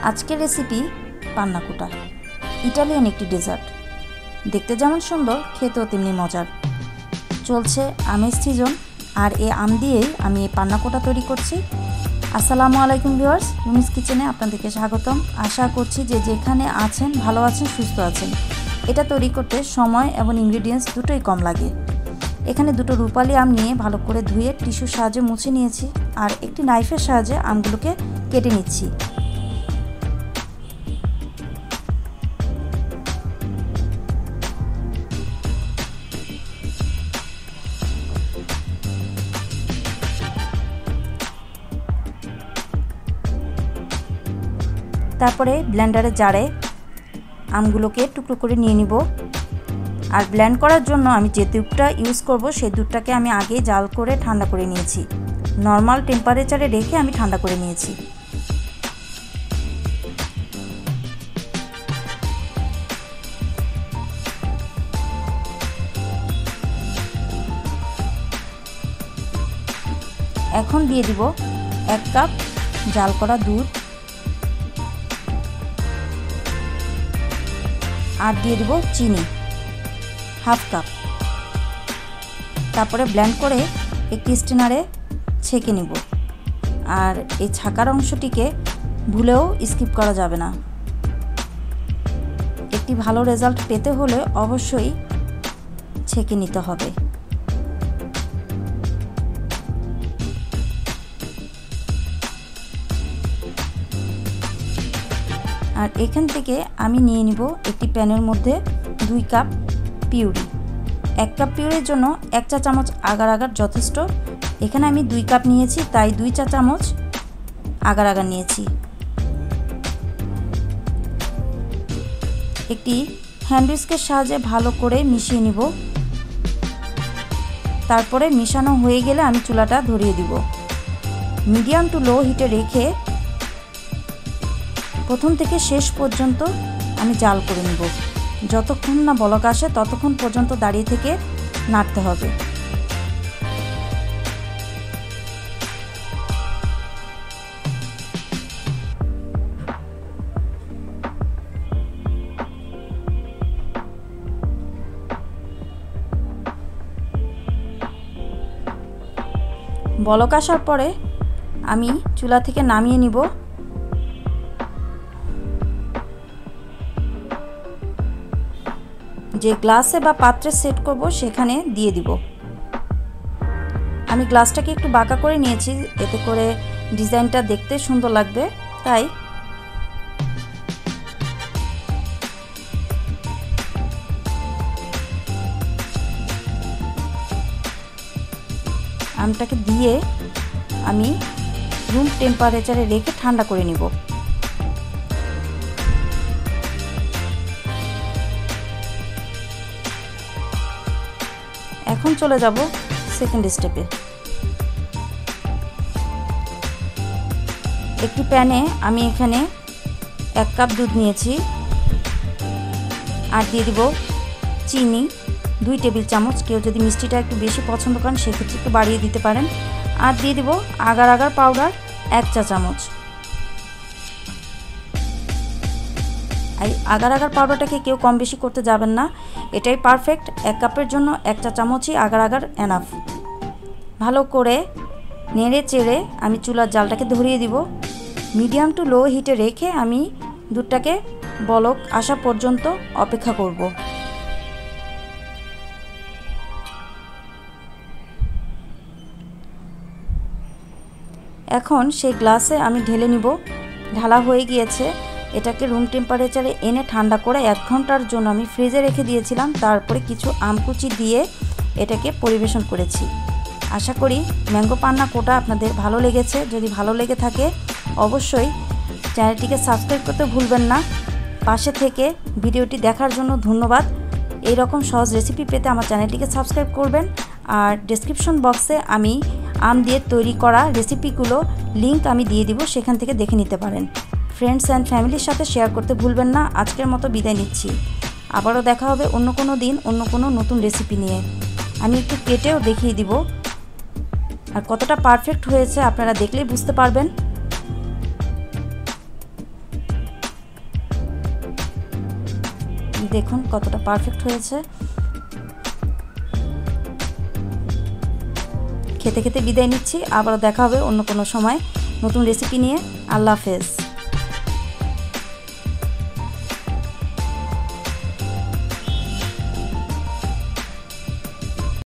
আজকের রেসিপি পান্না কোটা। ইটালিয়ান একটি ডেজার্ট, দেখতে যেমন সুন্দর খেতেও তেমনি মজার। চলছে আমের সিজন, আর এই আম দিয়েই আমি এই পান্না কোটা তৈরি করছি। আসসালামু আলাইকুম ভিউয়ার্স, রুমিস কিচেনে আপনাদেরকে স্বাগতম। আশা করছি যে যেখানে আছেন ভালো আছেন, সুস্থ আছেন। এটা তৈরি করতে সময় এবং ইনগ্রিডিয়েন্টস দুটোই কম লাগে। এখানে দুটো রূপালি আম নিয়ে ভালো করে ধুয়ে টিস্যুর সাহায্যে মুছে নিয়েছি, আর একটি নাইফের সাহায্যে আমগুলোকে কেটে নিচ্ছি। তারপরে ব্লেন্ডারের জারে আমগুলোকে টুকরো করে নিয়ে নিব। আর ব্লেন্ড করার জন্য আমি যে দুধটা ইউজ করব সেই দুধটাকে আমি আগে জাল করে ঠান্ডা করে নিয়েছি। নর্মাল টেম্পারেচারে রেখে আমি ঠান্ডা করে নিয়েছি। এখন দিয়ে দিব 1 কাপ জাল করা দুধ, আর দিয়ে দিব চিনি 1/2 কাপ। তারপরে ব্লেন্ড করে একটি স্ট্রেনারে ছেঁকে নিব। আর এই ছাকার অংশটিকে ভুলেও স্কিপ করা যাবে না। একটি ভালো রেজাল্ট পেতে হলে অবশ্যই ছেঁকে নিতে হবে। আর এখান থেকে আমি নিয়ে নিব একটি প্যানের মধ্যে 2 কাপ পিউরি। 1 কাপ পিউরির জন্য 1 চা চামচ আগার যথেষ্ট। এখানে আমি 2 কাপ নিয়েছি, তাই 2 চা চামচ আগার নিয়েছি। একটি হ্যান্ড হুইস্কের সাহায্যে ভালো করে মিশিয়ে নিব। তারপরে মিশানো হয়ে গেলে আমি চুলাটা ধরিয়ে দিব। মিডিয়াম টু লো হিটে রেখে প্রথম থেকে শেষ পর্যন্ত আমি জাল করে নিব। যতক্ষণ না বলক আসে ততক্ষণ পর্যন্ত দাঁড়িয়ে থেকে নাড়তে হবে। বলক আসার পরে আমি চুলা থেকে নামিয়ে নিব। যে গ্লাসে বা পাত্রে সেট করব সেখানে দিয়ে দিব। আমি গ্লাসটাকে একটু বাঁকা করে নিয়েছি, এতে করে ডিজাইনটা দেখতে সুন্দর লাগবে। তাই আমটাকে দিয়ে আমি রুম টেম্পারেচারে রেখে ঠান্ডা করে নিব। এখন চলে যাব সেকেন্ড স্টেপে। একটি প্যানে আমি এখানে 1 কাপ দুধ নিয়েছি, আর দিয়ে দিব চিনি 2 টেবিল চামচ। কেউ যদি মিষ্টিটা একটু বেশি পছন্দ করেন সেক্ষেত্রে একটু বাড়িয়ে দিতে পারেন। আর দিয়ে দিব আগার পাউডার 1 চা চামচ। এই আগার পাউডারটাকে কেউ কম বেশি করতে যাবেন না, এটাই পারফেক্ট। 1 কাপের জন্য 1 চা চামচই আগার এনাফ। ভালো করে নেড়ে চেড়ে আমি চুলার জালটাকে ধরিয়ে দিব। মিডিয়াম টু লো হিটে রেখে আমি দুধটাকে বলক আসা পর্যন্ত অপেক্ষা করব। এখন সেই গ্লাসে আমি ঢেলে নিব। ঢালা হয়ে গিয়েছে। এটাকে রুম টেম্পারেচারে এনে ঠান্ডা করে 1 ঘন্টার জন্য আমি ফ্রিজে রেখে দিয়েছিলাম। তারপরে কিছু আমকুচি দিয়ে এটাকে পরিবেশন করেছি। আশা করি ম্যাঙ্গো পান্না কোটা আপনাদের ভালো লেগেছে। যদি ভালো লেগে থাকে অবশ্যই চ্যানেলটিকে সাবস্ক্রাইব করতে ভুলবেন না। পাশে থেকে ভিডিওটি দেখার জন্য ধন্যবাদ। এই রকম সহজ রেসিপি পেতে আমার চ্যানেলটিকে সাবস্ক্রাইব করবেন। আর ডেসক্রিপশন বক্সে আমি আম দিয়ে তৈরি করা রেসিপিগুলো লিংক আমি দিয়ে দিব, সেখান থেকে দেখে নিতে পারেন। ফ্রেন্ডস অ্যান্ড ফ্যামিলির সাথে শেয়ার করতে ভুলবেন না। আজকের মতো বিদায় নিচ্ছি। আবারও দেখা হবে অন্য কোনো দিন অন্য কোনো নতুন রেসিপি নিয়ে। আমি একটু কেটেও দেখিয়ে দিব। আর কতটা পারফেক্ট হয়েছে আপনারা দেখলেই বুঝতে পারবেন। দেখুন কতটা পারফেক্ট হয়েছে। খেতে খেতে বিদায় নিচ্ছি, আবারও দেখা হবে অন্য কোনো সময় নতুন রেসিপি নিয়ে। আল্লাহ হাফেজ।